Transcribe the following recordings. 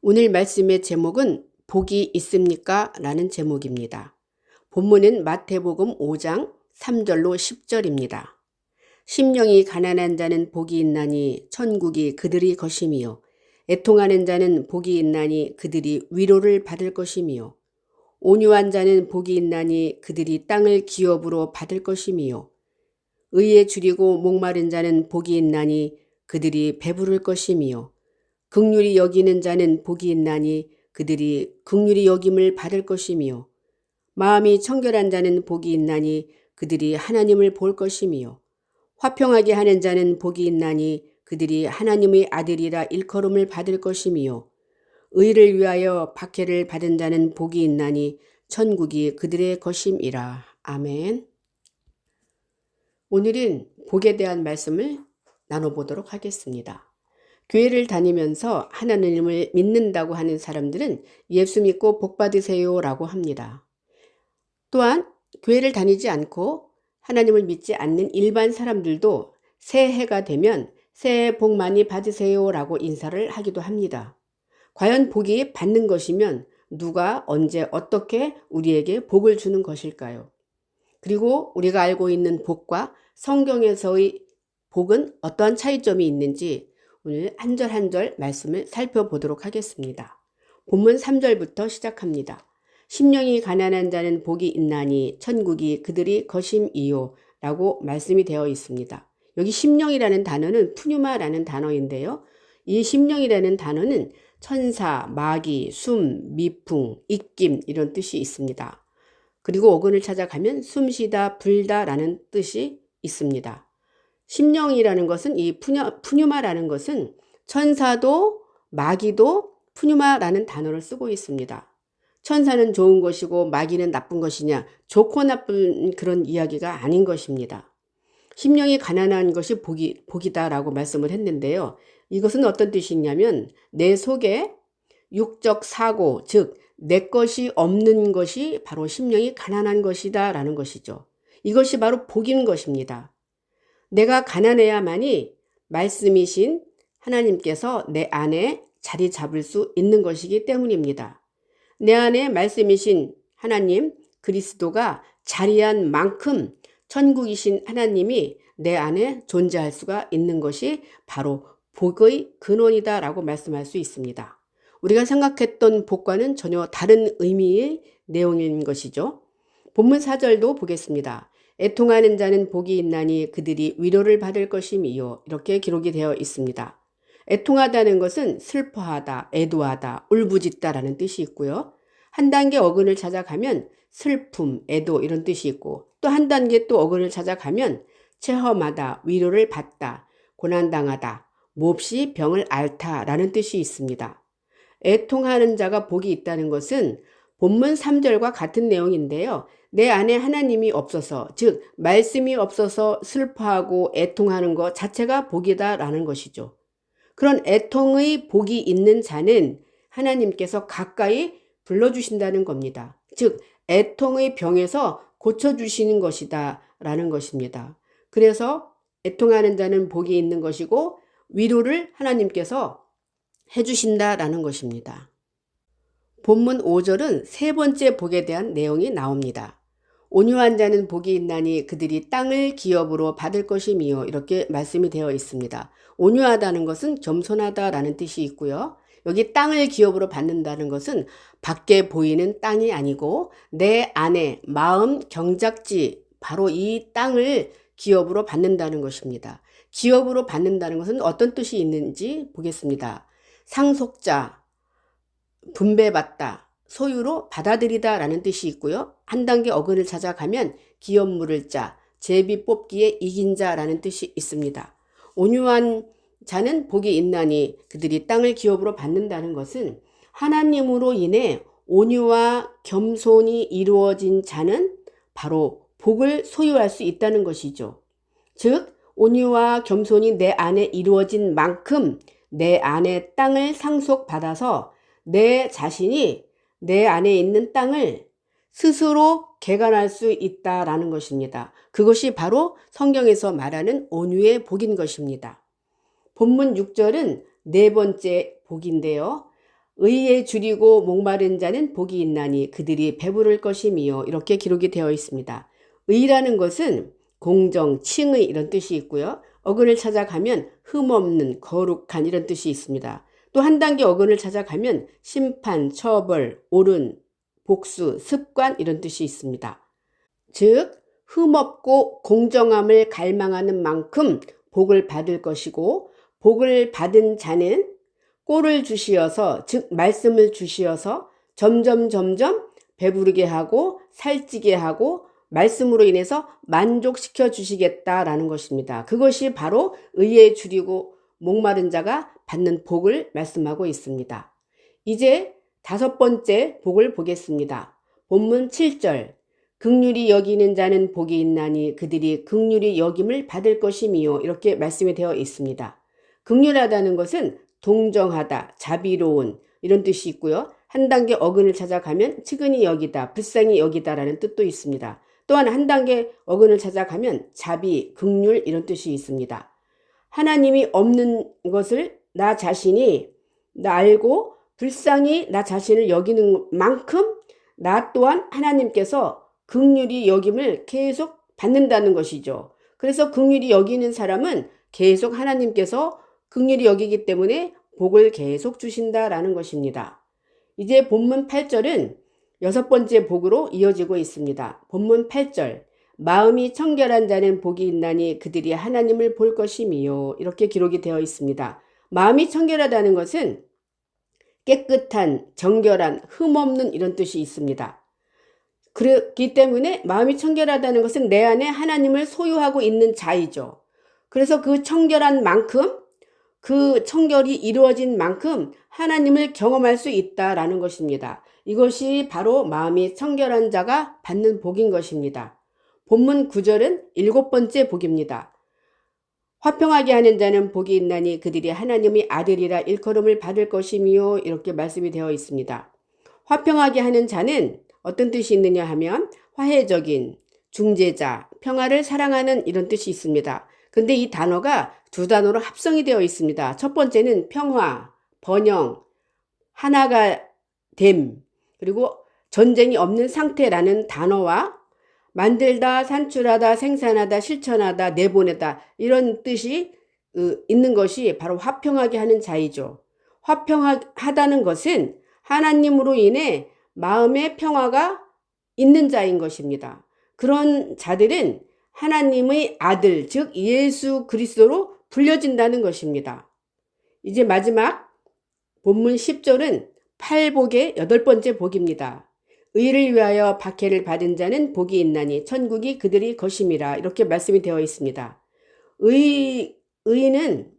오늘 말씀의 제목은 복이 있습니까? 라는 제목입니다. 본문은 마태복음 5장 3절로 10절입니다. 심령이 가난한 자는 복이 있나니 천국이 그들이 것이미요. 애통하는 자는 복이 있나니 그들이 위로를 받을 것이미요. 온유한 자는 복이 있나니 그들이 땅을 기업으로 받을 것이미요. 의에 줄이고 목마른 자는 복이 있나니 그들이 배부를 것이미요. 긍휼히 여기는 자는 복이 있나니 그들이 긍휼히 여김을 받을 것이미요. 마음이 청결한 자는 복이 있나니 그들이 하나님을 볼 것이미요. 화평하게 하는 자는 복이 있나니 그들이 하나님의 아들이라 일컬음을 받을 것이미요. 의를 위하여 박해를 받은 자는 복이 있나니 천국이 그들의 것임이라. 아멘. 오늘은 복에 대한 말씀을 나눠보도록 하겠습니다. 교회를 다니면서 하나님을 믿는다고 하는 사람들은 예수 믿고 복 받으세요 라고 합니다. 또한 교회를 다니지 않고 하나님을 믿지 않는 일반 사람들도 새해가 되면 새해 복 많이 받으세요 라고 인사를 하기도 합니다. 과연 복이 받는 것이면 누가 언제 어떻게 우리에게 복을 주는 것일까요? 그리고 우리가 알고 있는 복과 성경에서의 복은 어떠한 차이점이 있는지 오늘 한 절 한 절 말씀을 살펴보도록 하겠습니다. 본문 3절부터 시작합니다. 심령이 가난한 자는 복이 있나니 천국이 그들이 것임이요 라고 말씀이 되어 있습니다. 여기 심령이라는 단어는 푸뉴마라는 단어인데요. 이 심령이라는 단어는 천사, 마귀, 숨, 미풍, 입김 이런 뜻이 있습니다. 그리고 어근을 찾아가면 숨쉬다, 불다라는 뜻이 있습니다. 심령이라는 것은 이 푸뉴마라는 것은 천사도 마귀도 푸뉴마라는 단어를 쓰고 있습니다. 천사는 좋은 것이고 마귀는 나쁜 것이냐, 좋고 나쁜 그런 이야기가 아닌 것입니다. 심령이 가난한 것이 복이다라고 말씀을 했는데요. 이것은 어떤 뜻이냐면 내 속에 육적 사고, 즉 내 것이 없는 것이 바로 심령이 가난한 것이다 라는 것이죠. 이것이 바로 복인 것입니다. 내가 가난해야만이 말씀이신 하나님께서 내 안에 자리 잡을 수 있는 것이기 때문입니다. 내 안에 말씀이신 하나님 그리스도가 자리한 만큼 천국이신 하나님이 내 안에 존재할 수가 있는 것이 바로 복의 근원이다 라고 말씀할 수 있습니다. 우리가 생각했던 복과는 전혀 다른 의미의 내용인 것이죠. 본문 4절도 보겠습니다. 애통하는 자는 복이 있나니 그들이 위로를 받을 것이미요. 이렇게 기록이 되어 있습니다. 애통하다는 것은 슬퍼하다, 애도하다, 울부짖다라는 뜻이 있고요. 한 단계 어근을 찾아가면 슬픔, 애도 이런 뜻이 있고 또 한 단계 또 어근을 찾아가면 체험하다, 위로를 받다, 고난당하다, 몹시 병을 앓다라는 뜻이 있습니다. 애통하는 자가 복이 있다는 것은 본문 3절과 같은 내용인데요. 내 안에 하나님이 없어서, 즉 말씀이 없어서 슬퍼하고 애통하는 것 자체가 복이다라는 것이죠. 그런 애통의 복이 있는 자는 하나님께서 가까이 불러주신다는 겁니다. 즉 애통의 병에서 고쳐주시는 것이다 라는 것입니다. 그래서 애통하는 자는 복이 있는 것이고 위로를 하나님께서 해주신다라는 것입니다. 본문 5절은 세 번째 복에 대한 내용이 나옵니다. 온유한 자는 복이 있나니 그들이 땅을 기업으로 받을 것이미요. 이렇게 말씀이 되어 있습니다. 온유하다는 것은 겸손하다라는 뜻이 있고요. 여기 땅을 기업으로 받는다는 것은 밖에 보이는 땅이 아니고 내 안에 마음 경작지 바로 이 땅을 기업으로 받는다는 것입니다. 기업으로 받는다는 것은 어떤 뜻이 있는지 보겠습니다. 상속자, 분배받다, 소유로 받아들이다 라는 뜻이 있고요. 한 단계 어근을 찾아가면 기업 물을 자, 제비 뽑기에 이긴 자라는 뜻이 있습니다. 온유한 자는 복이 있나니 그들이 땅을 기업으로 받는다는 것은 하나님으로 인해 온유와 겸손이 이루어진 자는 바로 복을 소유할 수 있다는 것이죠. 즉 온유와 겸손이 내 안에 이루어진 만큼 내 안에 땅을 상속받아서 내 자신이 내 안에 있는 땅을 스스로 개간할 수 있다라는 것입니다. 그것이 바로 성경에서 말하는 온유의 복인 것입니다. 본문 6절은 네 번째 복인데요. 의에 줄이고 목마른 자는 복이 있나니 그들이 배부를 것이미요. 이렇게 기록이 되어 있습니다. 의라는 것은 공정, 칭의 이런 뜻이 있고요. 어근을 찾아가면 흠없는, 거룩한 이런 뜻이 있습니다. 또 한 단계 어근을 찾아가면 심판, 처벌, 옳은, 복수, 습관 이런 뜻이 있습니다. 즉 흠없고 공정함을 갈망하는 만큼 복을 받을 것이고 복을 받은 자는 꼴을 주시어서 즉 말씀을 주시어서 점점 배부르게 하고 살찌게 하고 말씀으로 인해서 만족시켜 주시겠다라는 것입니다. 그것이 바로 의에 줄이고 목마른 자가 받는 복을 말씀하고 있습니다. 이제 5번째 복을 보겠습니다. 본문 7절 긍휼히 여기는 자는 복이 있나니 그들이 긍휼히 여김을 받을 것이미요. 이렇게 말씀이 되어 있습니다. 긍휼하다는 것은 동정하다, 자비로운 이런 뜻이 있고요. 한 단계 어근을 찾아가면 측은히 여기다, 불쌍히 여기다라는 뜻도 있습니다. 또한 한 단계 어근을 찾아가면 자비, 긍휼 이런 뜻이 있습니다. 하나님이 없는 것을 나 자신이 알고 불쌍히 나 자신을 여기는 만큼 나 또한 하나님께서 긍휼히 여김을 계속 받는다는 것이죠. 그래서 긍휼히 여기는 사람은 계속 하나님께서 긍휼히 여기기 때문에 복을 계속 주신다라는 것입니다. 이제 본문 8절은 6번째 복으로 이어지고 있습니다. 본문 8절 마음이 청결한 자는 복이 있나니 그들이 하나님을 볼 것이미요. 이렇게 기록이 되어 있습니다. 마음이 청결하다는 것은 깨끗한, 정결한, 흠없는 이런 뜻이 있습니다. 그렇기 때문에 마음이 청결하다는 것은 내 안에 하나님을 소유하고 있는 자이죠. 그래서 그 청결한 만큼 그 청결이 이루어진 만큼 하나님을 경험할 수 있다라는 것입니다. 이것이 바로 마음이 청결한 자가 받는 복인 것입니다. 본문 9절은 7번째 복입니다. 화평하게 하는 자는 복이 있나니 그들이 하나님의 아들이라 일컬음을 받을 것이미요. 이렇게 말씀이 되어 있습니다. 화평하게 하는 자는 어떤 뜻이 있느냐 하면 화해적인, 중재자, 평화를 사랑하는 이런 뜻이 있습니다. 근데 이 단어가 2단어로 합성이 되어 있습니다. 첫 번째는 평화, 번영, 하나가 됨, 그리고 전쟁이 없는 상태라는 단어와 만들다, 산출하다, 생산하다, 실천하다, 내보내다 이런 뜻이 있는 것이 바로 화평하게 하는 자이죠. 화평하다는 것은 하나님으로 인해 마음의 평화가 있는 자인 것입니다. 그런 자들은 하나님의 아들, 즉 예수 그리스도로 불려진다는 것입니다. 이제 마지막 본문 10절은 팔복의 8번째 복입니다. 의를 위하여 박해를 받은 자는 복이 있나니 천국이 그들이 것임이라. 이렇게 말씀이 되어 있습니다. 의는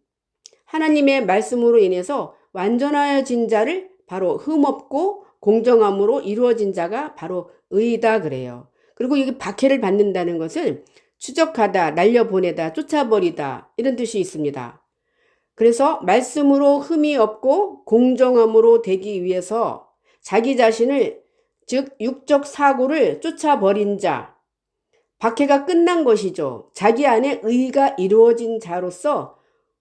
하나님의 말씀으로 인해서 완전하여진 자를 바로 흠없고 공정함으로 이루어진 자가 바로 의다 그래요. 그리고 여기 박해를 받는다는 것은 추적하다, 날려보내다, 쫓아버리다 이런 뜻이 있습니다. 그래서 말씀으로 흠이 없고 공정함으로 되기 위해서 자기 자신을 즉 육적 사고를 쫓아버린 자, 박해가 끝난 것이죠. 자기 안에 의가 이루어진 자로서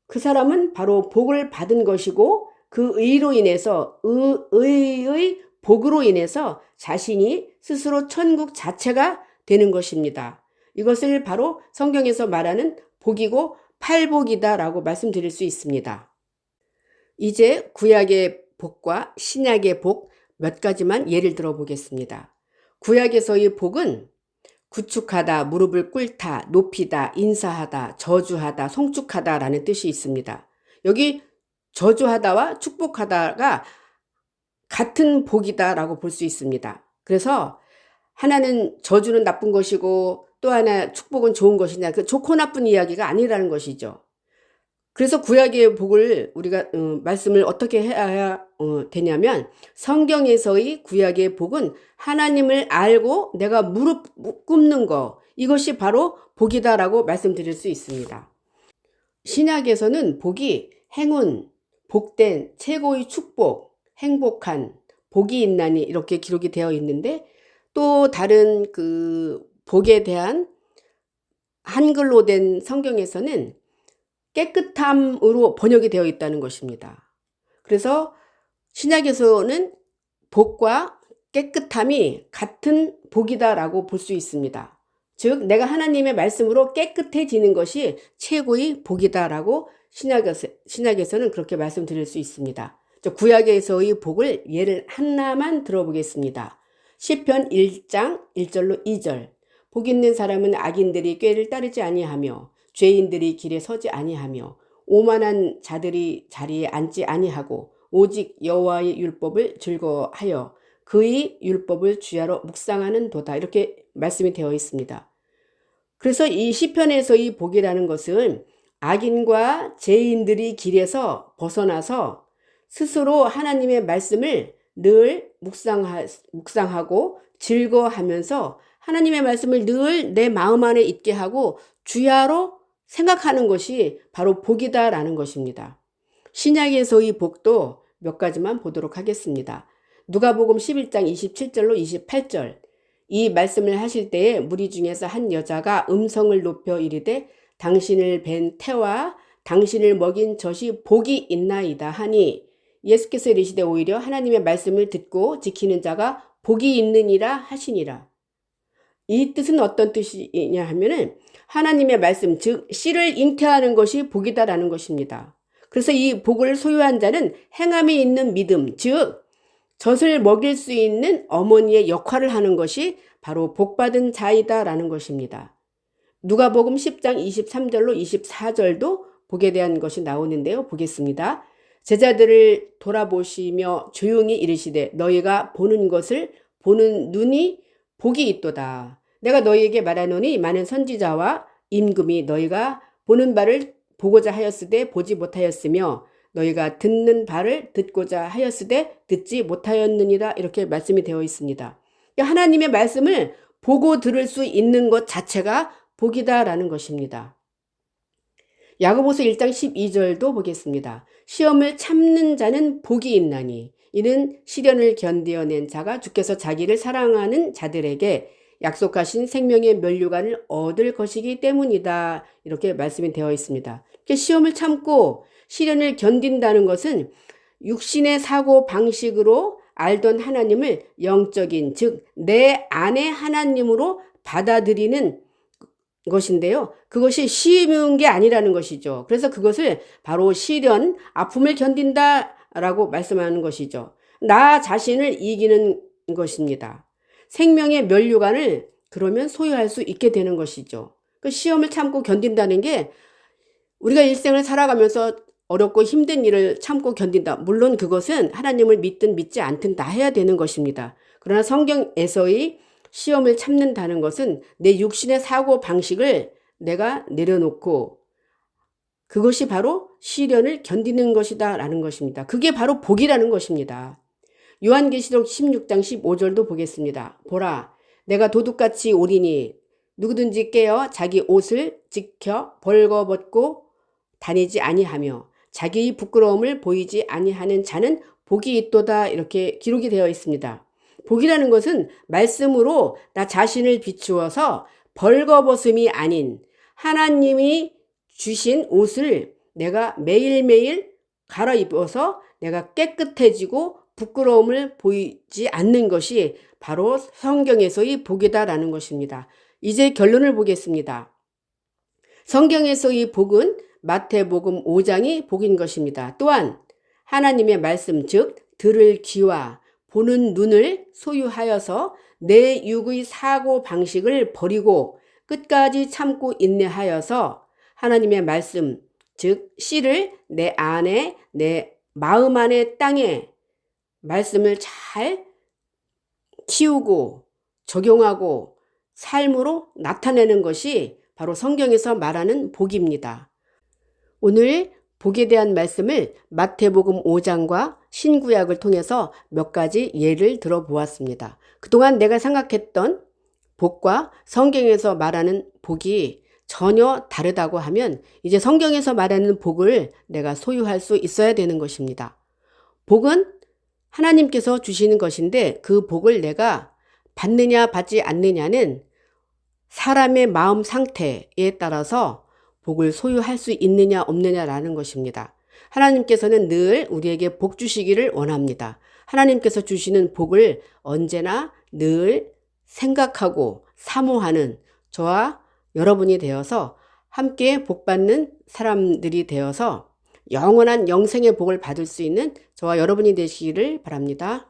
그 사람은 바로 복을 받은 것이고 그 의로 인해서 의의 복으로 인해서 자신이 스스로 천국 자체가 되는 것입니다. 이것을 바로 성경에서 말하는 복이고 팔복이다라고 말씀드릴 수 있습니다. 이제 구약의 복과 신약의 복 몇 가지만 예를 들어 보겠습니다. 구약에서의 복은 구축하다, 무릎을 꿇다, 높이다, 인사하다, 저주하다, 송축하다라는 뜻이 있습니다. 여기 저주하다와 축복하다가 같은 복이다라고 볼 수 있습니다. 그래서 하나는 저주는 나쁜 것이고 또 하나 축복은 좋은 것이냐, 그 좋고 나쁜 이야기가 아니라는 것이죠. 그래서 구약의 복을 우리가 말씀을 어떻게 해야 되냐면 성경에서의 구약의 복은 하나님을 알고 내가 무릎 꿇는 거, 이것이 바로 복이다라고 말씀드릴 수 있습니다. 신약에서는 복이 행운, 복된, 최고의 축복, 행복한, 복이 있나니 이렇게 기록이 되어 있는데 또 다른 그 복에 대한 한글로 된 성경에서는 깨끗함으로 번역이 되어 있다는 것입니다. 그래서 신약에서는 복과 깨끗함이 같은 복이다라고 볼 수 있습니다. 즉 내가 하나님의 말씀으로 깨끗해지는 것이 최고의 복이다라고 신약에서는 그렇게 말씀드릴 수 있습니다. 구약에서의 복을 예를 하나만 들어보겠습니다. 시편 1장 1절로 2절. 복 있는 사람은 악인들이 꾀를 따르지 아니하며 죄인들이 길에 서지 아니하며 오만한 자들이 자리에 앉지 아니하고 오직 여호와의 율법을 즐거워하여 그의 율법을 주야로 묵상하는 도다. 이렇게 말씀이 되어 있습니다. 그래서 이 시편에서의 복이라는 것은 악인과 죄인들이 길에서 벗어나서 스스로 하나님의 말씀을 늘 묵상하고 즐거워하면서 하나님의 말씀을 늘 내 마음 안에 있게 하고 주야로 생각하는 것이 바로 복이다라는 것입니다. 신약에서의 복도 몇 가지만 보도록 하겠습니다. 누가복음 11장 27절로 28절. 이 말씀을 하실 때에 무리 중에서 한 여자가 음성을 높여 이르되 당신을 뵌 태와 당신을 먹인 젖이 복이 있나이다 하니 예수께서 이르시되 오히려 하나님의 말씀을 듣고 지키는 자가 복이 있느니라 하시니라. 이 뜻은 어떤 뜻이냐 하면은 하나님의 말씀, 즉 씨를 잉태하는 것이 복이다라는 것입니다. 그래서 이 복을 소유한 자는 행함이 있는 믿음, 즉 젖을 먹일 수 있는 어머니의 역할을 하는 것이 바로 복받은 자이다라는 것입니다. 누가복음 10장 23절로 24절도 복에 대한 것이 나오는데요. 보겠습니다. 제자들을 돌아보시며 조용히 이르시되 너희가 보는 것을 보는 눈이 복이 있도다. 내가 너희에게 말하노니 많은 선지자와 임금이 너희가 보는 바를 보고자 하였으되 보지 못하였으며 너희가 듣는 바를 듣고자 하였으되 듣지 못하였느니라. 이렇게 말씀이 되어 있습니다. 하나님의 말씀을 보고 들을 수 있는 것 자체가 복이다라는 것입니다. 야고보서 1장 12절도 보겠습니다. 시험을 참는 자는 복이 있나니 이는 시련을 견디어낸 자가 주께서 자기를 사랑하는 자들에게 약속하신 생명의 면류관을 얻을 것이기 때문이다. 이렇게 말씀이 되어 있습니다. 시험을 참고 시련을 견딘다는 것은 육신의 사고 방식으로 알던 하나님을 영적인, 즉 내 안의 하나님으로 받아들이는 것인데요. 그것이 쉬운 게 아니라는 것이죠. 그래서 그것을 바로 시련, 아픔을 견딘다라고 말씀하는 것이죠. 나 자신을 이기는 것입니다. 생명의 면류관을 그러면 소유할 수 있게 되는 것이죠. 그 시험을 참고 견딘다는 게 우리가 일생을 살아가면서 어렵고 힘든 일을 참고 견딘다. 물론 그것은 하나님을 믿든 믿지 않든 다 해야 되는 것입니다. 그러나 성경에서의 시험을 참는다는 것은 내 육신의 사고 방식을 내가 내려놓고 그것이 바로 시련을 견디는 것이다 라는 것입니다. 그게 바로 복이라는 것입니다. 요한계시록 16장 15절도 보겠습니다. 보라, 내가 도둑같이 오리니 누구든지 깨어 자기 옷을 지켜 벌거벗고 다니지 아니하며 자기의 부끄러움을 보이지 아니하는 자는 복이 있도다. 이렇게 기록이 되어 있습니다. 복이라는 것은 말씀으로 나 자신을 비추어서 벌거벗음이 아닌 하나님이 주신 옷을 내가 매일매일 갈아입어서 내가 깨끗해지고 부끄러움을 보이지 않는 것이 바로 성경에서의 복이다라는 것입니다. 이제 결론을 보겠습니다. 성경에서의 복은 마태복음 5장이 복인 것입니다. 또한 하나님의 말씀, 즉 들을 귀와 보는 눈을 소유하여서 내 육의 사고 방식을 버리고 끝까지 참고 인내하여서 하나님의 말씀, 즉 씨를 내 안에, 내 마음 안에 땅에 말씀을 잘 키우고 적용하고 삶으로 나타내는 것이 바로 성경에서 말하는 복입니다. 오늘 복에 대한 말씀을 마태복음 5장과 신구약을 통해서 몇 가지 예를 들어보았습니다. 그동안 내가 생각했던 복과 성경에서 말하는 복이 전혀 다르다고 하면 이제 성경에서 말하는 복을 내가 소유할 수 있어야 되는 것입니다. 복은 하나님께서 주시는 것인데 그 복을 내가 받느냐 받지 않느냐는 사람의 마음 상태에 따라서 복을 소유할 수 있느냐 없느냐라는 것입니다. 하나님께서는 늘 우리에게 복 주시기를 원합니다. 하나님께서 주시는 복을 언제나 늘 생각하고 사모하는 저와 여러분이 되어서 함께 복받는 사람들이 되어서 영원한 영생의 복을 받을 수 있는 저와 여러분이 되시기를 바랍니다.